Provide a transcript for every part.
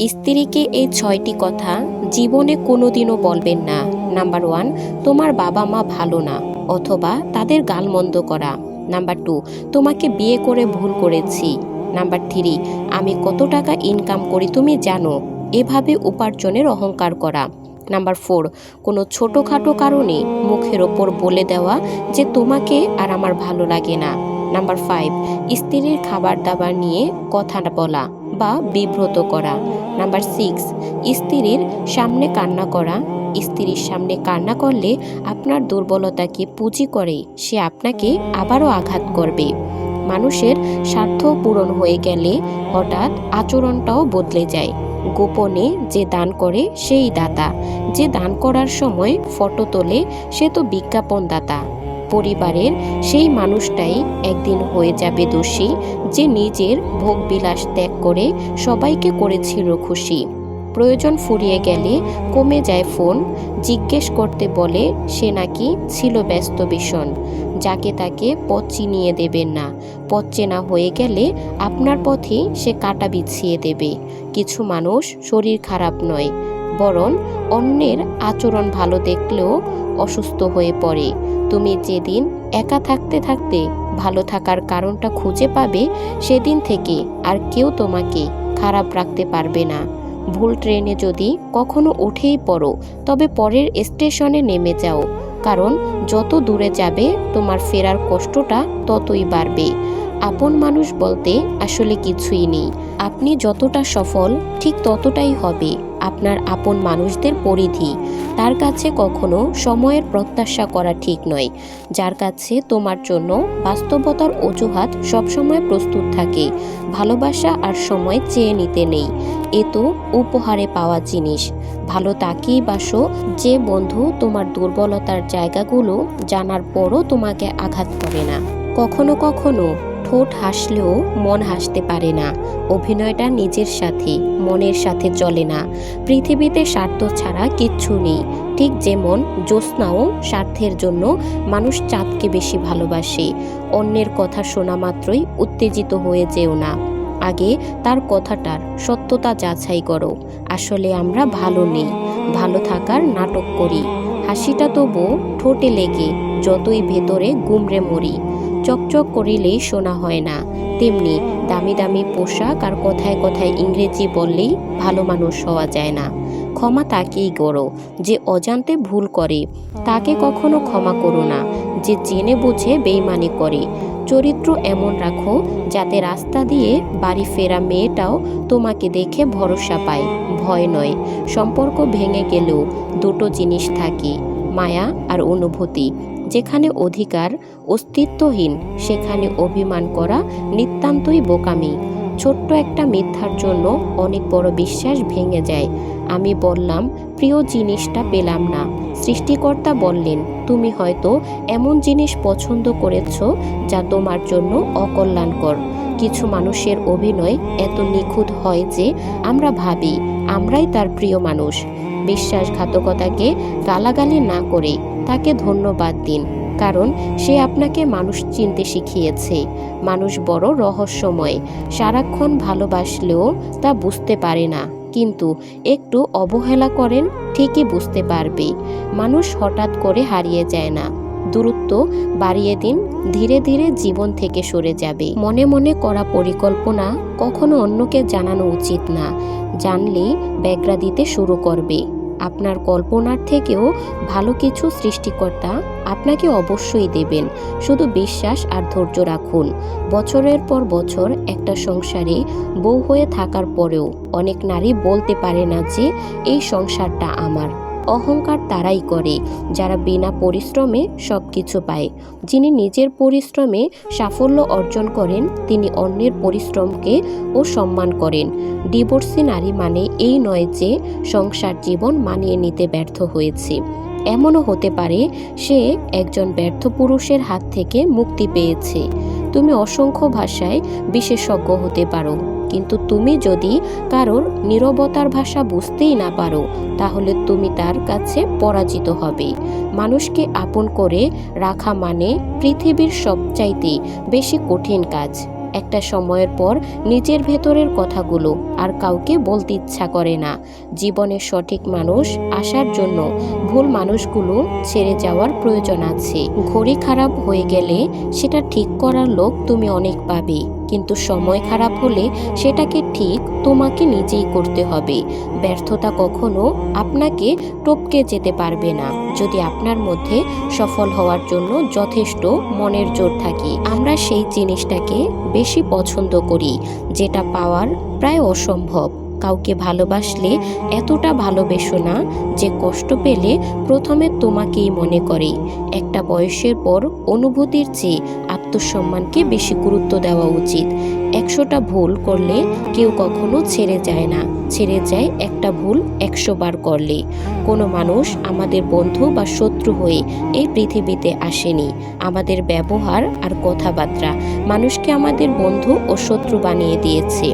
স্ত্রীকে এই ৬টি কথা জীবনে কোনোদিনও বলবেন না। নাম্বার 1, তোমার বাবা মা ভালো না অথবা তাদের গালমন্দ করা। নাম্বার 2, তোমাকে বিয়ে করে ভুল করেছি। নাম্বার 3, আমি কত টাকা ইনকাম করি তুমি জানো, এভাবে উপার্জনের অহংকার করা। নাম্বার 4, কোনো ছোটোখাটো কারণে মুখের ওপর বলে দেওয়া যে তোমাকে আর আমার ভালো লাগে না। নাম্বার 5, স্ত্রীর খাবার দাবার নিয়ে কথা বলা বা বিব্রত করা। নাম্বার 6, স্ত্রীর সামনে কান্না করা। স্ত্রীর সামনে কান্না করলে আপনার দুর্বলতাকে পুঁজি করে সে আপনাকে আবারও আঘাত করবে। মানুষের স্বার্থ পূরণ হয়ে গেলে হঠাৎ আচরণটাও বদলে যায়। গোপনে যে দান করে সেই দাতা, যে দান করার সময় ফটো তোলে সে তো বিজ্ঞাপন দাতা। পরিবারের সেই মানুষটাই একদিন হয়ে যাবে দোষী যে নিজের ভোগবিলাস ত্যাগ করে সবাইকে করেছিল খুশি। প্রয়োজন ফুরিয়ে গেলে কমে যায় ফোন, জিজ্ঞেস করতে বলে সে নাকি ছিল ব্যস্ত ভীষণ। যাকে তাকে পথ চিনিয়ে দেবেন না, পথ চেনা হয়ে গেলে আপনার পথে সে কাঁটা বিছিয়ে দেবে। কিছু মানুষ শরীর খারাপ নয়, বরং অন্যের আচরণ ভালো দেখলেও অসুস্থ হয়ে পড়ে। তুমি যেদিন একা থাকতে থাকতে ভালো থাকার কারণটা খুঁজে পাবে, সেদিন থেকে আর কেউ তোমাকে খারাপ রাখতে পারবে না। ভুল ট্রেনে যদি কখনো উঠেই পড়ো, তবে পরের স্টেশনে নেমে যাও, কারণ যত দূরে যাবে তোমার ফেরার কষ্টটা ততই বাড়বে। আপন মানুষ বলতে আসলে কিছুই নেই। আপনি যতটা সফল ঠিক ততটাই হবে আপনার আপন মানুষদের পরিধি। তার কাছে কখনো সময়ের প্রত্যাশা করা ঠিক নয়, যার কাছে তোমার জন্য বাস্তবতার অজুহাত সবসময় প্রস্তুত থাকে। ভালোবাসা আর সময় চেয়ে নিতে নেই, এ তো উপহারে পাওয়া জিনিস। ভালো তাকেই বাসো যে বন্ধু তোমার দুর্বলতার জায়গাগুলো জানার পরও তোমাকে আঘাত করে না। কখনো কখনো ঠোঁট হাসলেও মন হাসতে পারে না। অভিনয়টা নিজের সাথে, মনের সাথে চলে না। পৃথিবীতে স্বার্থ ছাড়া কিচ্ছু নেই। ঠিক যেমন জ্যোৎস্নাও স্বার্থের জন্য মানুষ চাঁদকে বেশি ভালোবাসে। অন্যের কথা শোনা মাত্রই উত্তেজিত হয়ে যেও না, আগে তার কথাটার সত্যতা যাচাই করো। আসলে আমরা ভালো নেই, ভালো থাকার নাটক করি। হাসিটা তবু ঠোঁটে লেগে যতই ভেতরে গুমরে মরি। চকচক করিলেই শোনা হয় না, তেমনি দামি দামি পোশাক আর কথায় কথায় ইংরেজি বললেই ভালো মানুষ হওয়া যায় না। ক্ষমা তাকেই করো যে অজান্তে ভুল করে, তাকে কখনো ক্ষমা করো না যে জেনে বুঝে বেইমানি করে। চরিত্র এমন রাখো যাতে রাস্তা দিয়ে বাড়ি ফেরা মেয়েটাও তোমাকে দেখে ভরসা পায়, ভয় নয়। সম্পর্ক ভেঙে গেলেও দুটো জিনিস থাকে, মায়া আর অনুভূতি। যেখানে অধিকার অস্তিত্বহীন সেখানে অভিমান করা নিতান্তই বোকামি। ছোট্ট একটা মিথ্যার জন্য অনেক বড় বিশ্বাস ভেঙে যায়। আমি বললাম প্রিয় জিনিসটা পেলাম না, সৃষ্টিকর্তা বললেন তুমি হয়তো এমন জিনিস পছন্দ করেছ যা তোমার জন্য অকল্যাণকর। কিছু মানুষের অভিনয় এত নিখুঁত হয় যে আমরা ভাবি আমরাই তার প্রিয় মানুষ। বিশ্বাসঘাতকতাকে গালাগালি না করে তাকে ধন্যবাদ দিন, কারণ সে আপনাকে মানুষ চিনতে শিখিয়েছে। মানুষ বড় রহস্যময়, সারাক্ষণ ভালোবাসলেও তা বুঝতে পারে না, কিন্তু একটু অবহেলা করেন ঠিকই বুঝতে পারবে। মানুষ হঠাৎ করে হারিয়ে যায় না, দূরত্ব বাড়িয়ে দিন, ধীরে ধীরে জীবন থেকে সরে যাবে। মনে মনে করা পরিকল্পনা কখনো অন্যকে জানানো উচিত না, জানলেই ব্যাগরা দিতে শুরু করবে। আপনার কল্পনার থেকেও ভালো কিছু সৃষ্টিকর্তা আপনাকে অবশ্যই দেবেন, শুধু বিশ্বাস আর ধৈর্য রাখুন। বছরের পর বছর একটা সংসারে বউ হয়ে থাকার পরেও অনেক নারী বলতে পারে না যে এই সংসারটা আমার। অহংকার তারাই করে যারা বিনা পরিশ্রমে সব কিছু পায়। যিনি নিজের পরিশ্রমে সাফল্য অর্জন করেন তিনি অন্যের পরিশ্রমকে ও সম্মান করেন। ডিভোর্সি নারী মানে এই নয় যে সংসার জীবন মানিয়ে নিতে ব্যর্থ হয়েছে। এমনও হতে পারে সে একজন ব্যর্থ পুরুষের হাত থেকে মুক্তি পেয়েছে। তুমি অসংখ্য ভাষায় বিশেষজ্ঞ হতে পারো, কিন্তু তুমি যদি কারোর নীরবতার ভাষা বুঝতেই না পারো, তাহলে তুমি তার কাছে পরাজিত হবে। মানুষকে আপন করে রাখা মানে পৃথিবীর সবচাইতে বেশি কঠিন কাজ। একটা সময়ের পর নিজের ভেতরের কথাগুলো আর কাউকে বলতে ইচ্ছা করে না। জীবনের সঠিক মানুষ আসার জন্য ভুল মানুষগুলো ছেড়ে যাওয়ার প্রয়োজন আছে। ঘড়ি খারাপ হয়ে গেলে সেটা ঠিক করার লোক তুমি অনেক পাবে, কিন্তু সময় খারাপ হলে সেটাকে ঠিক তোমাকে নিজেই করতে হবে। ব্যর্থতা কখনো আপনাকে টপকে যেতে পারবে না যদি আপনার মধ্যে সফল হওয়ার জন্য যথেষ্ট মনের জোর থাকে। আমরা সেই জিনিসটাকে বেশি পছন্দ করি যেটা পাওয়ার প্রায় অসম্ভব। কাউকে ভালোবাসলে এতটা ভালোবেসো না যে কষ্ট পেলে প্রথমে তোমাকেই মনে করে। একটা বয়সের পর অনুভূতির চেয়ে আত্মসম্মানকে বেশি গুরুত্ব দেওয়া উচিত। 100টা ভুল করলে কেউ কখনো ছেড়ে যায় না, ছেড়ে যায় একটা ভুল 100 বার করলে। কোনো মানুষ আমাদের বন্ধু বা শত্রু হয়ে এই পৃথিবীতে আসেনি। আমাদের ব্যবহার আর কথাবার্তা মানুষকে আমাদের বন্ধু ও শত্রু বানিয়ে দিয়েছে।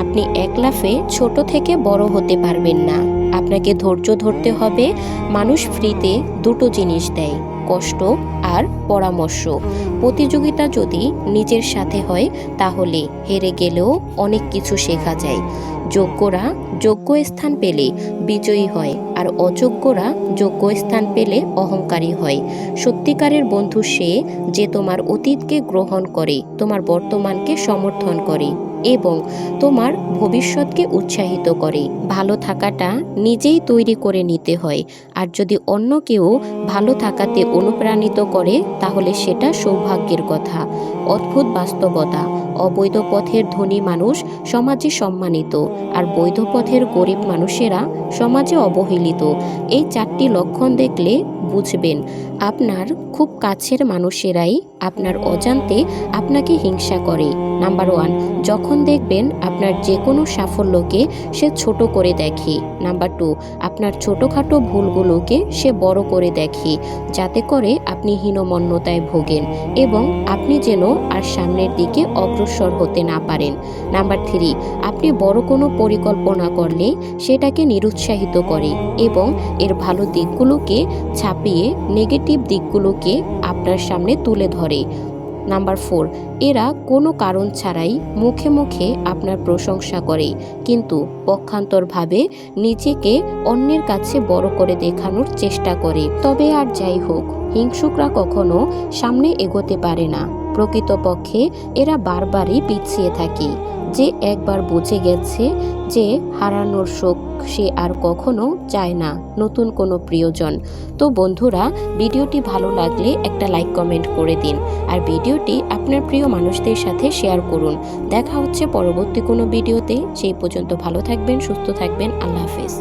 আপনি এক লাফে ছোট থেকে বড় হতে পারবেন না, আপনাকে ধৈর্য ধরতে হবে। মানুষ ফ্রিতে দুটো জিনিস দেয়, কষ্ট আর পরামর্শ। প্রতিযোগিতা যদি নিজের সাথে হয় তাহলে হেরে গেলেও অনেক কিছু শেখা যায়। যোগ্যরা যোগ্য স্থান পেলে বিজয়ী হয়, আর অযোগ্যরা যোগ্য স্থান পেলে অহংকারী হয়। সত্যিকারের বন্ধু সে যে তোমার অতীতকে গ্রহণ করে, তোমার বর্তমানকে সমর্থন করে এবং তোমার ভবিষ্যৎকে উৎসাহিত করে। ভালো থাকাটা নিজেই তৈরি করে নিতে হয়, আর যদি অন্য কেউ ভালো থাকাতে অনুপ্রাণিত করে তাহলে সেটা সৌভাগ্যের কথা। অদ্ভুত বাস্তবতা, অবৈধ পথের ধনী মানুষ সমাজে সম্মানিত, আর বৈধ পথের গরিব মানুষেরা সমাজে অবহেলিত। এই 4টি লক্ষণ দেখলে বুঝবেন আপনার খুব কাছের মানুষেরাই আপনার অজান্তে আপনাকে হিংসা করে। নাম্বার 1, যখন দেখবেন আপনার যে কোনো সাফল্যকে সে ছোট করে দেখে। নাম্বার 2, আপনার ছোটোখাটো ভুলগুলোকে সে বড় করে দেখে, যাতে করে আপনি হীনমন্যতায় ভোগেন এবং আপনি যেন আর সামনের দিকে অগ্রসর হতে না পারেন। নাম্বার 3, আপনি বড় কোনো পরিকল্পনা করলে সেটাকে নিরুৎসাহিত করে এবং এর ভালো দিকগুলোকে ছাপিয়ে নেগেটিভ দিকগুলোকে আপনার সামনে তুলে ধরে। নাম্বার 4, এরা কোনো কারণ ছাড়াই মুখে মুখে আপনার প্রশংসা করে, কিন্তু পক্ষান্তরভাবে নিজেকে অন্যের কাছে বড় করে দেখানোর চেষ্টা করে। তবে আর যাই হোক, হিংসুকরা কখনো সামনে এগোতে পারে না। প্রকৃতপক্ষে এরা বারবারই পিছিয়ে থাকে। যে একবার বুঝে গেছে যে হারানোর শোক সে আর কখনো চায় না নতুন কোনো প্রিয়জন। তো বন্ধুরা, ভিডিওটি ভালো লাগলে একটা লাইক কমেন্ট করে দিন, আর ভিডিওটি আপনার প্রিয় মানুষদের সাথে শেয়ার করুন। দেখা হচ্ছে পরবর্তী কোনো ভিডিওতে। সেই পর্যন্ত ভালো থাকবেন, সুস্থ থাকবেন। আল্লাহ হাফেজ।